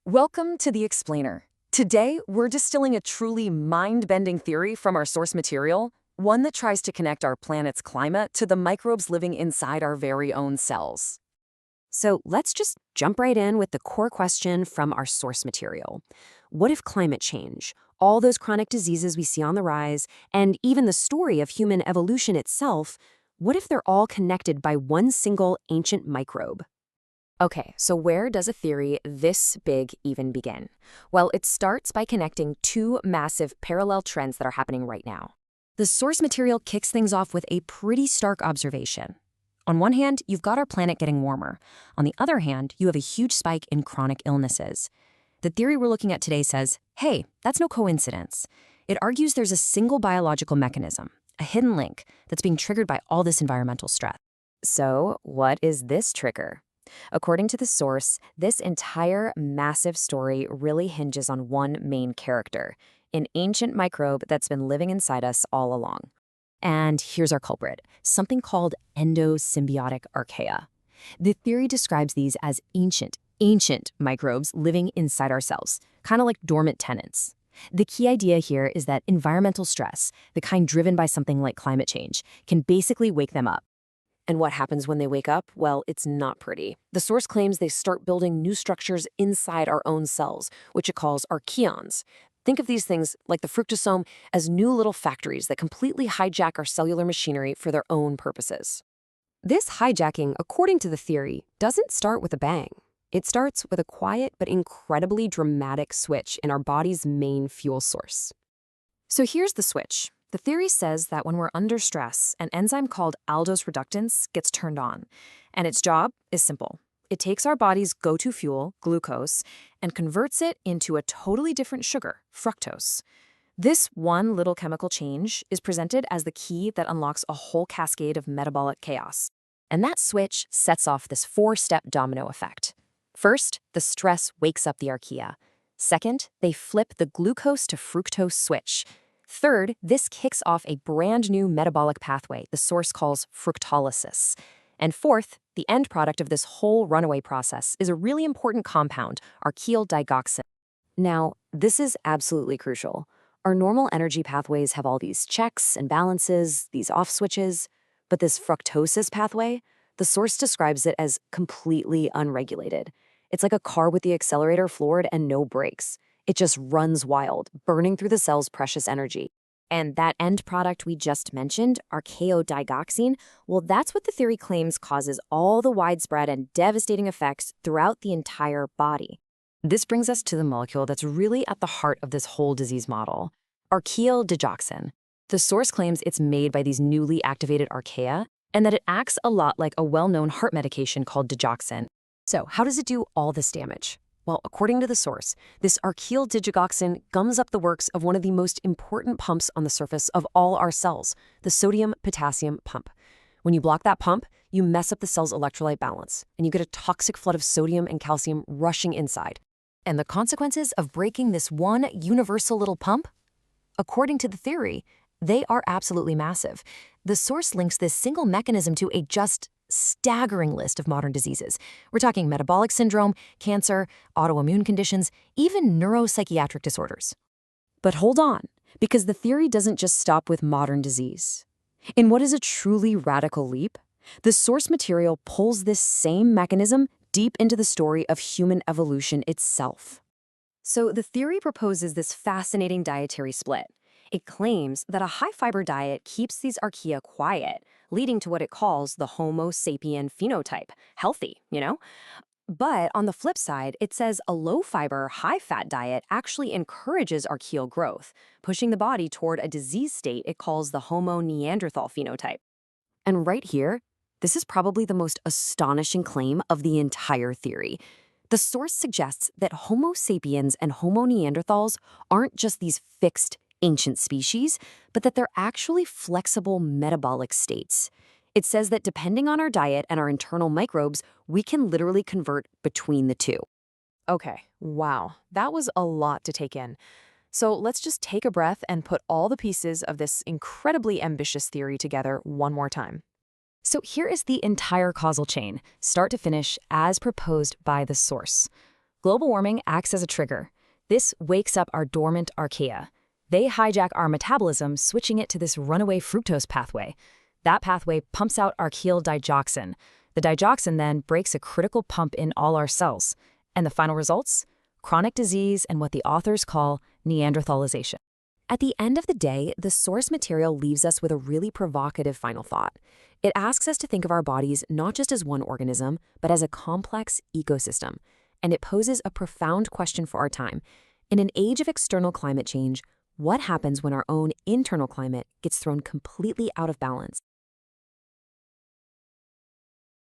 Welcome to The Explainer. Today, we're distilling a truly mind-bending theory from our source material, one that tries to connect our planet's climate to the microbes living inside our very own cells. So let's just jump right in with the core question from our source material. What if climate change, all those chronic diseases we see on the rise, and even the story of human evolution itself, what if they're all connected by one single ancient microbe? Okay, so where does a theory this big even begin? Well, it starts by connecting two massive parallel trends that are happening right now. The source material kicks things off with a pretty stark observation. On one hand, you've got our planet getting warmer. On the other hand, you have a huge spike in chronic illnesses. The theory we're looking at today says, hey, that's no coincidence. It argues there's a single biological mechanism, a hidden link, that's being triggered by all this environmental stress. So, what is this trigger? According to the source, this entire massive story really hinges on one main character, an ancient microbe that's been living inside us all along. And here's our culprit, something called endosymbiotic archaea. The theory describes these as ancient microbes living inside our cells, kind of like dormant tenants. The key idea here is that environmental stress, the kind driven by something like climate change, can basically wake them up. And what happens when they wake up? Well, it's not pretty. The source claims they start building new structures inside our own cells, which it calls archaeons. Think of these things, like the fructosome, as new little factories that completely hijack our cellular machinery for their own purposes. This hijacking, according to the theory, doesn't start with a bang. It starts with a quiet but incredibly dramatic switch in our body's main fuel source. So here's the switch. The theory says that when we're under stress, an enzyme called aldose reductase gets turned on, and its job is simple. It takes our body's go-to fuel, glucose, and converts it into a totally different sugar, fructose. This one little chemical change is presented as the key that unlocks a whole cascade of metabolic chaos. And that switch sets off this four-step domino effect. First, the stress wakes up the archaea. Second, they flip the glucose to fructose switch. Third, this kicks off a brand new metabolic pathway the source calls fructolysis. And fourth, the end product of this whole runaway process is a really important compound, archaeal digoxin. Now, this is absolutely crucial. Our normal energy pathways have all these checks and balances, these off switches, but this fructosis pathway, the source describes it as completely unregulated. It's like a car with the accelerator floored and no brakes. It just runs wild, burning through the cell's precious energy. And that end product we just mentioned, archaeodigoxin, well, that's what the theory claims causes all the widespread and devastating effects throughout the entire body. This brings us to the molecule that's really at the heart of this whole disease model, archaeal digoxin. The source claims it's made by these newly activated archaea and that it acts a lot like a well-known heart medication called digoxin. So how does it do all this damage? Well, according to the source, this archaeal digoxin gums up the works of one of the most important pumps on the surface of all our cells, the sodium-potassium pump. When you block that pump, you mess up the cell's electrolyte balance, and you get a toxic flood of sodium and calcium rushing inside. And the consequences of breaking this one universal little pump? According to the theory, they are absolutely massive. The source links this single mechanism to a just staggering list of modern diseases. We're talking metabolic syndrome, cancer, autoimmune conditions, even neuropsychiatric disorders. But hold on, because the theory doesn't just stop with modern disease. In what is a truly radical leap, the source material pulls this same mechanism deep into the story of human evolution itself. So the theory proposes this fascinating dietary split. It claims that a high-fiber diet keeps these archaea quiet, leading to what it calls the Homo sapien phenotype, healthy, But on the flip side, it says a low-fiber, high-fat diet actually encourages archaeal growth, pushing the body toward a disease state it calls the Homo Neanderthal phenotype. And right here, this is probably the most astonishing claim of the entire theory. The source suggests that Homo sapiens and Homo Neanderthals aren't just these fixed, ancient species, but that they're actually flexible metabolic states. It says that depending on our diet and our internal microbes, we can literally convert between the two. Okay, wow, that was a lot to take in. So let's just take a breath and put all the pieces of this incredibly ambitious theory together one more time. So here is the entire causal chain, start to finish, as proposed by the source. Global warming acts as a trigger. This wakes up our dormant archaea. They hijack our metabolism, switching it to this runaway fructose pathway. That pathway pumps out archaeal digoxin. The digoxin then breaks a critical pump in all our cells. And the final results? Chronic disease and what the authors call neanderthalisation. At the end of the day, the source material leaves us with a really provocative final thought. It asks us to think of our bodies not just as one organism, but as a complex ecosystem. And it poses a profound question for our time. In an age of external climate change, what happens when our own internal climate gets thrown completely out of balance?